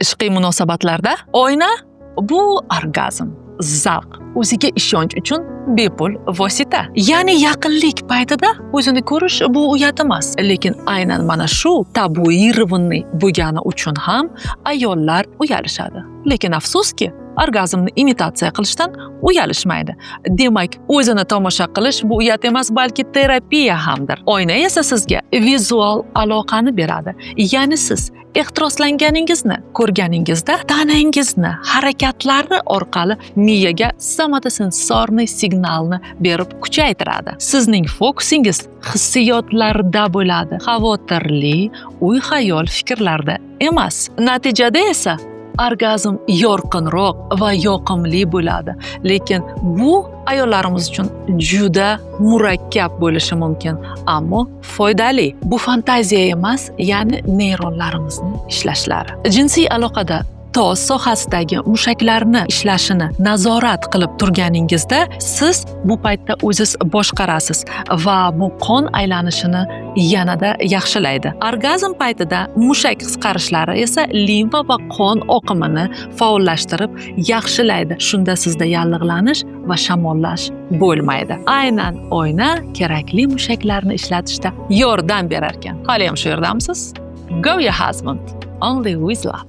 ishqiy munosabatlarda oyna bu orgazm, zavq, o'ziga ishonch uchun bepul vosita. Ya'ni yaqinlik paytida o'zini ko'rish bu uyat emas, lekin aynan mana shu tabiiy rivnli bo'lgani uchun ham ayollar uyalishadi. Lekin afsuski, orgazmni imitatsiya qilishdan uyalishmaydi. Demak, o'zini tomosha qilish bu uyat emas, balki terapiya hamdir. Oyna esa sizga vizual aloqani beradi. Ya'ni siz ehtiroslanganingizni ko'rganingizda tanangizni harakatlari orqali miyaga somatosensorniy signalni berib kuchaytiradi. Sizning fokusingiz hissiyotlarda bo'ladi, xavotirli, uy-xayol fikrlarda emas. Natijada esa orgazm yorqinroq va yoqimli bo'ladi. Lekin bu ayollarimiz uchun juda murakkab bo'lishi mumkin, ammo foydali. Bu fantaziya emas, ya'ni neyronlarimizni ishlashlari. Jinsiy aloqada tos sohasidagi mushaklarni ishlashini nazorat qilib turganingizda siz bu paytda o'ziz boshqarasiz va bu qon aylanishini yanada yaxshilaydi. Orgazm paytida mushak qisqarishlari esa limfa va qon oqimini faollashtirib yaxshilaydi. Shunda sizda yallig'lanish va shamollash bo'lmaydi. Aynan oyna kerakli mushaklarni ishlatishda yordam berar ekan. Hali ham shu yerdamisiz? Go your husband, only with love.